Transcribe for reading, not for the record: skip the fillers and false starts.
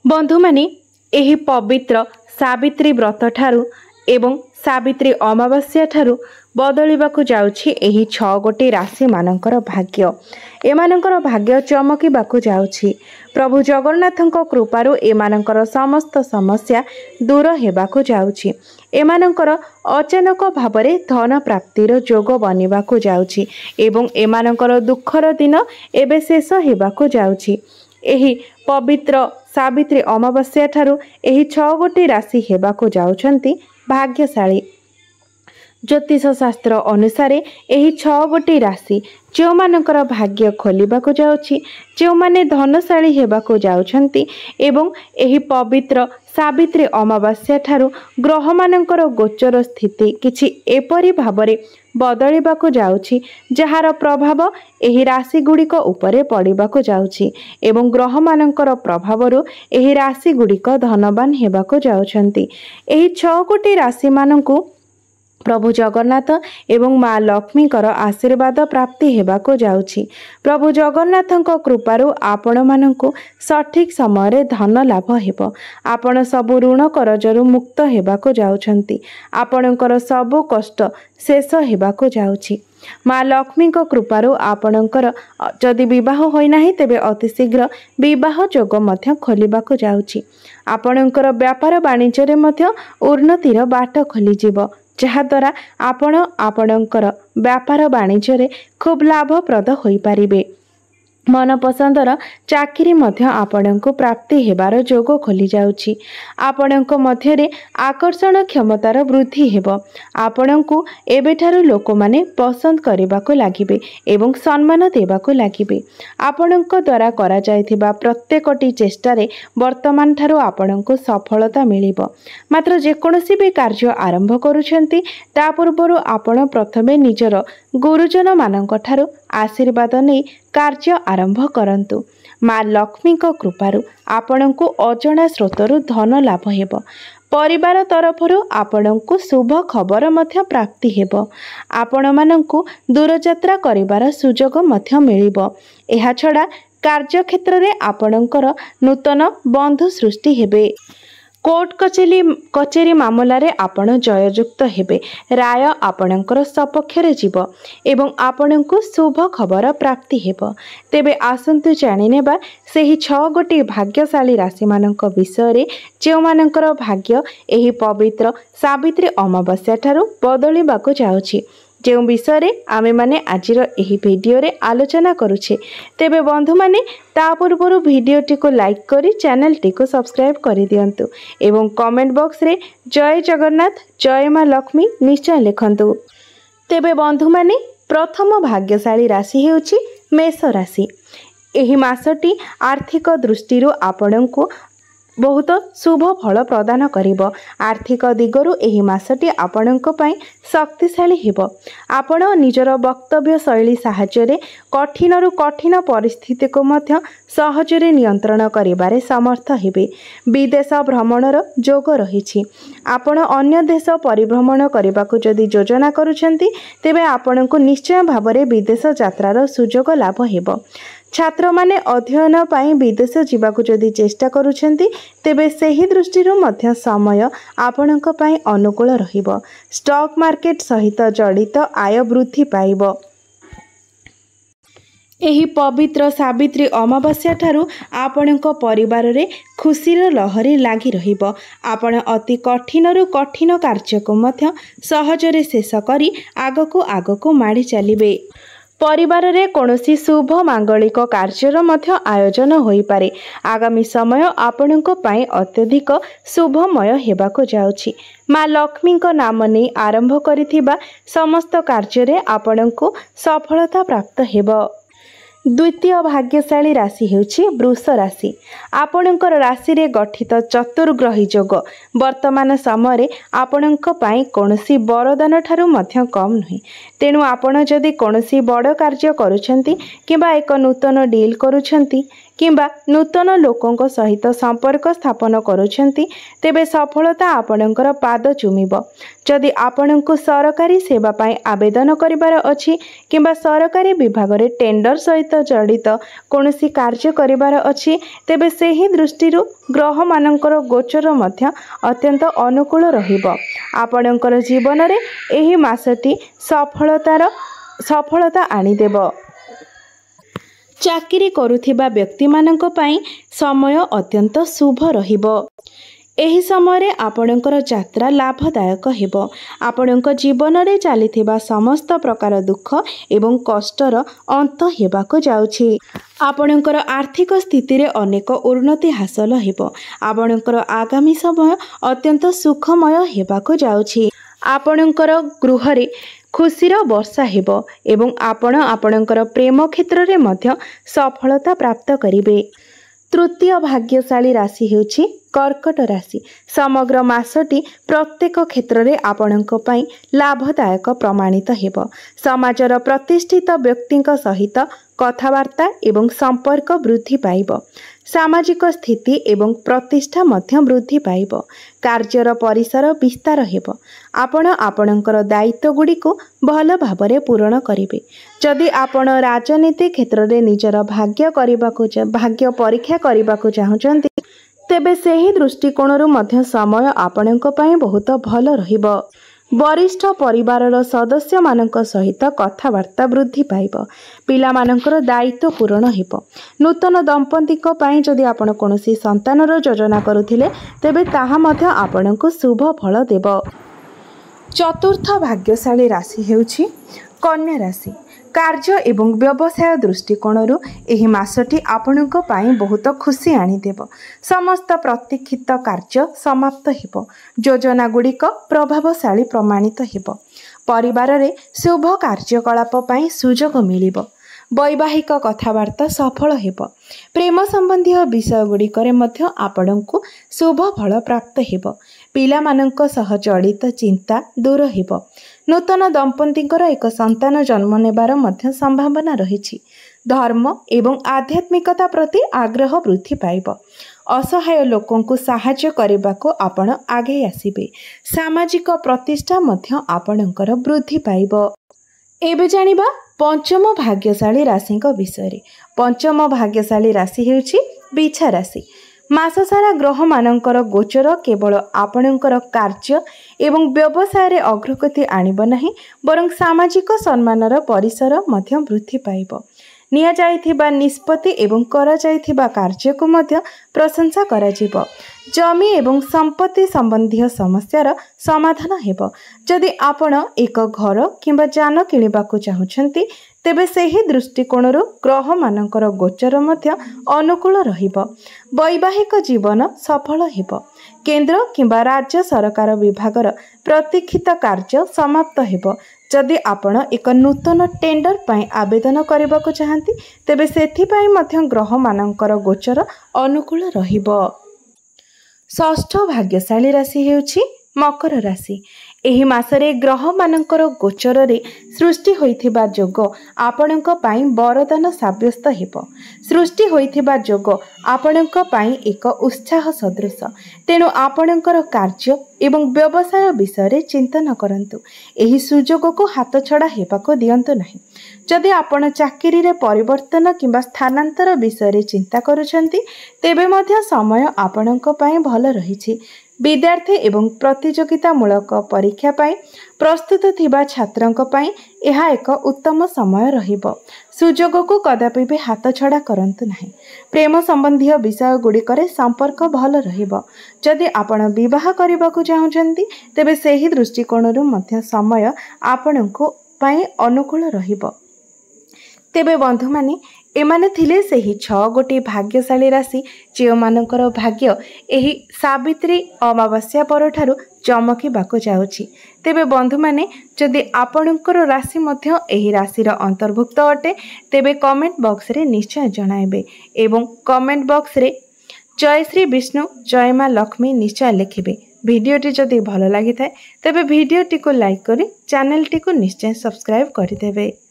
बंधु माने एही पवित्र सावित्री व्रत ठारू एवं सावित्री अमावास्या ठारू बदलिबाकु जाउछि एही 6 गोटी राशि मानकर भाग्य। एमानकर भाग्य चमकीबाकु जाउछि। प्रभु जगन्नाथଙ୍କ कृपारु एमानकर समस्त समस्या दूर हेबाकु जाउछि। एमानकर अचानक भावरे धन प्राप्तिर जोग बनिबाकु जाउछि एवं एमानकर दुखर दिन एबे शेष हेबाकु जाउछि। एही पवित्र सावित्री अमावास्या ठारू एही 6 गोटी राशि हेबाकु जाउछंती भाग्यशाली। ज्योतिष शास्त्र अनुसार एही 6 गोटी राशि जो मानकर भाग्य खोलिबाकु जाउछि, जो माने धनशाली हेबाकु जाउछंती एवं एही पवित्र सावित्री अमावास्या ठारू ग्रह मानकर गोचर स्थिति किछि एपरि भाबरे बदलिबाकु जाउछि जहार प्रभाव एही राशि गुड़िक उपरे पड़िबाकु जाउछि एवं ग्रह मानकर प्रभावरु एही राशि गुड़िक धनवान हेबाकु जाउछंती। एही 6 कोटी राशि मानकु प्रभु जगन्नाथ एवं माँ लक्ष्मीकर आशीर्वाद प्राप्ति हेबाकु जाउछि। प्रभु जगन्नाथଙ୍କ कृपारु आपण मानकु सठिक समय रे धन लाभ हेबो। आपण सबु ऋण करजरु मुक्त हेबाकु जाउछंती। आपणकर सबु कष्ट शेष हेबाकु जाउछि। माँ लक्ष्मीଙ୍କ कृपारु आपणकर जदि विवाह होई नाही तेबे अति शीघ्र विवाह जोग मध्य खोलिबाकु जाउछि। आपणकर व्यापार वाणिज्य रे मध्य उन्नतिर बाट खोली जिवो जहाद्वारा आपण आपणकर व्यापार वाणिज्य रे खूब लाभप्रद होई पारिबे। मन पसंदर चाकरी मध्य आपणको प्राप्ति हेबार जोग खोली जाउछि। आपणको मध्य रे आकर्षण क्षमतार वृद्धि हेबो। आपणको एबेठारु लोक माने पसंद करिबाकु लागिबे एवं सम्मान देबाकु लागिबे। आपणको द्वारा करा जायथिबा प्रत्येकटी चेष्टा रे वर्तमान ठारु आपणको सफलता मिलिबो। मात्र जे कोनोसी भी कार्य आरंभ करूछंती ता पूर्वरु आपण प्रथमे निजर गुरुजन मानक ठारु आशीर्वाद नै कार्य आरंभ करंतु। माँ लक्ष्मीଙ୍କ कृपारु आपणको अजଣା स्रोतरु धन लाभ हेबो। परिवार तरफरु आपणको शुभ खबर मध्य प्राप्ति हेबो। आपण माननकु दूरयात्रा करिवार सुजोग मध्य मिलिबो। एहा छडा कार्य क्षेत्र रे आपणकर नूतन बंधु सृष्टि हेबे। कोर्ट कचेरी मामला रे आपण जययुक्त हेबे। राय आपणकर सपक्ष रे जीव एवं आपणको शुभ खबर प्राप्ति हेबो। तेबे आसंतु जानि नेबा सेही 6 गोटी भाग्यशाली राशि मानक विषय रे जे मानकर भाग्य एही पवित्र सावित्री अमावास्या ठारू बदलिबाकु जाउछि। जो विषय रे आमे माने आजिर एही वीडियो रे आलोचना करूछे। तेबे बंधु माने ता पूर्वरु वीडियोटी को लाइक करी चैनल टी को सब्सक्राइब करि दियंतु एवं कमेंट बॉक्स रे जय जगन्नाथ जय माँ लक्ष्मी निश्चय लिखंतु। तेबे बंधु माने प्रथम भाग्यशाली राशि हेउछि मेष राशि। एही मासटी आर्थिक दृष्टिरु आपणको बहुत शुभ फल प्रदान करिबो। आर्थिक दिगरु एही मासटी आपणको पई शक्तिशाली हेबो। आपण निजर वक्तव्य शैली साहाय्य कठिनरु कठिन परिस्थिति को मध्य सहजरे नियंत्रण करिबारे समर्थ हेबे। विदेश भ्रमणर जोग रहिछि। आपण अन्य देश परिभ्रमण करिबाकु जदि योजना करूछंती तेबे आपणको निश्चय भाबरे विदेश यात्रार सुजोग लाभ हेबो। छात्र माने अध्ययन पाई विदेश जीवाकु जदि चेष्टा करूछंती तेबे सेही दृष्टिरु मध्य समय आपणक पाई अनुकूल रहिबो। स्टॉक मार्केट सहित जड़ित आय वृद्धि पाइबो। एही पवित्र सावित्री अमावास्या ठारू आपणक परिवार रे खुशीर लहरी लागी रहिबो। आपण अति कठिनरु कठिन कार्य को मध्य सहजरे शेष करी आगको माडी चलिबे। परिवार रे कोनोसी शुभ मांगलिक कार्यर मध्य आयोजन होई पारे। आगामी समय आपणको पाई अत्यधिक शुभमय हेबाको जाउछि। माँ लक्ष्मीଙ୍କ नाम नै आरंभ करिथिबा समस्त कार्य रे आपणको सफलता प्राप्त हेबो। द्वितीय भाग्यशाली राशि हेउछि वृष राशि। आपणकर राशि रे गठित चतुर्ग्रही जोग वर्तमान समय आपणक पाई कोनोसी वरदान ठारू मध्य कम नहुँ। तेणु आपण जदि कोनोसी बड़ कार्य करूछंती किबा एक नूतन डील करूछंती किंबा नूतन लोकों सहित संपर्क स्थापन करुछंती तेबे सफलता आपणकर पाद चुमिब। जदि आपणको सरकारी सेवा पाई आवेदन करिबार अछि किंबा सरकारी विभाग रे टेंडर सहित जड़ित कोनोसी कार्य करिबार अछि तेबे सेही दृष्टिरू ग्रह मानकर गोचर मध्य अत्यंत अनुकूल रहिब। आपणकर जीवन रे एही मासटी सफलता आनिदेब। चाकरी करुथिबा व्यक्ति मानक पई समय अत्यंत शुभ रहिब। एही समय आपणकर यात्रा लाभदायक हेब। आपणक जीवन रे चलिथिबा समस्त प्रकार दुख एवं कष्टर अंत हेबाको जाउछि। आपणकर आर्थिक स्थिति रे अनेक उन्नति हासिल हेब। आपणकर आगामी समय अत्यंत सुखमय हेबाको जाउछि। आपणकर गृह रे खुशीर वर्षा हेब एवं आपणकर प्रेम क्षेत्र रे मध्य सफलता प्राप्त करिवे। तृतीय भाग्यशाली राशि हेउछि कर्कट राशि। समग्र मासटी प्रत्येक क्षेत्र रे आपणक पई लाभदायक प्रमाणित हेब। समाजर प्रतिष्ठित व्यक्तिंक सहित कथावार्ता एवं संपर्क वृद्धि पाइब। सामाजिक स्थिति एवं प्रतिष्ठा मध्य वृद्धि पाइब। कार्यर परिसर विस्तार हेब। आपणकर दायित्व गुडी को भल भाबरे पूर्ण करिवे। जदि आपण राजनीति क्षेत्र रे निजर भाग्य परीक्षा करबाको चाहुचंती तेबे सेही दृष्टिकोणरू मध्य समय आपणक पई बहुत भल रहिब। वरिष्ठ परिवारर सदस्य मानक सहित कथावार्ता वृद्धि पाइब। पिला मानकर दायित्व पूर्ण हेब। नूतन दंपतिक पई जदि आपण कोनोसी संतानर योजना करुथिले तेबे ताहा मध्य आपणको शुभ फल देब। चतुर्थ भाग्यशाली राशि हेउछि कन्या राशि। कार्य एवं व्यवसाय दृष्टिकोणरू एही मासटी आपणक पई बहुत खुशी आनिदेब। समस्त प्रतीक्षित कार्य समाप्त हेब। योजना गुड़िक प्रभावशाली प्रमाणित हेब। परिवार रे शुभ कार्यकलाप पई सुजोग मिलिब। वैवाहिक कथावार्ता सफल हेब। प्रेम संबंधी विषय गुड़िकरे मध्य आपणको शुभ फल प्राप्त हेब। पिला मानक सह जड़ित चिंता दूर हेब। नूतन दंपतिंकर एक संतान जन्म नेबार मध्य संभावना रहिछि। धर्म एवं आध्यात्मिकता प्रति आग्रह वृद्धि पाइब। असहाय लोकों को साहाय्य करबाको आपण आगे आसिबे। सामाजिक प्रतिष्ठा मध्य आपणकर वृद्धि पाइब। एबे जानिबा पंचम भाग्यशाली राशि विषय। पंचम भाग्यशाली राशि हेउछि बिछा राशि। मास सारा ग्रह मानकर गोचर केवल आपणकर कार्य एवं व्यवसाय रे अग्रगति आनिब नाही बरं सामाजिक सम्मानर परिसर मध्य वृद्धि पाइब। निया जाइथिबा निष्पत्ति एवं करा जाइथिबा कार्य को मध्य प्रशंसा कराजिब। जमी एवं संपत्ति संबंधी समस्यार समाधान हेब। जदि आपण एक घर किंबा जान किनिबाको चाहुछंती तेबे सेही दृष्टिकोणरू ग्रह मानकर गोचर मध्य अनुकूल रहिब। वैवाहिक जीवन सफल हेब। केंद्र किंबा राज्य सरकार विभागर प्रतीक्षित कार्य समाप्त हेब। जदि आपण एक नूतन टेंडर पाई आवेदन करबाको चाहंती तेबे सेथिपाई मध्य ग्रह मानकर गोचर अनुकूल रहिब। षष्ठ भाग्यशाली राशि हेउछि मकर राशि। एही मासरे ग्रह मानकर गोचर रे सृष्टि होइथिबा जोग आपणक पाई वरदान साब्यस्त हेब। सृष्टि होइथिबा जोग आपणक पाई एक उत्साह सदृश। तेणु आपणकर कार्य एवं व्यवसाय विषय रे चिंतन करंतु। एही सुजोग को हाथ छड़ा हेबाको दियंतु नाही। जदि आपण चाकरी रे परिवर्तन किंबा स्थानांतर विषय रे चिंता करूछंती तेबे मध्य समय आपणक पाई भल रहिछि। विद्यार्थी एवं प्रतियोगितामूलक परीक्षा पाई प्रस्तुत थिबा छात्रंक पाई एहा एक उत्तम समय रहिब। सुजोग को कदापि भी हाथ छड़ा करंतु नाही। प्रेम संबंधी विषय गुड़िकरे संपर्क भल रहिब। जदि आपण विवाह करबाकू चाहुचंती तेबे सेही दृष्टिकोणरू मध्य समय आपणको पाई अनुकूल रहिब। तेबे बंधु माने एमाने थिले सेही 6 गोटी भाग्यशाली राशि जे मानकर भाग्य एही सावित्री अमावास्या परठारु चमकीबाकू जाउछि। तेबे बंधु माने जदि आपणकर राशि मध्य एही राशिर अंतर्भुक्त अटे तेबे कमेंट बॉक्स रे निश्चय जणाइबे एवं कमेंट बॉक्स रे जय श्री विष्णु जय मां लक्ष्मी निश्चय लिखिबे। भिडियोटी जदि भल लागि थाए तेबे भिडियोटी को लाइक करी चैनल टी को निश्चय सब्सक्राइब करिदेबे।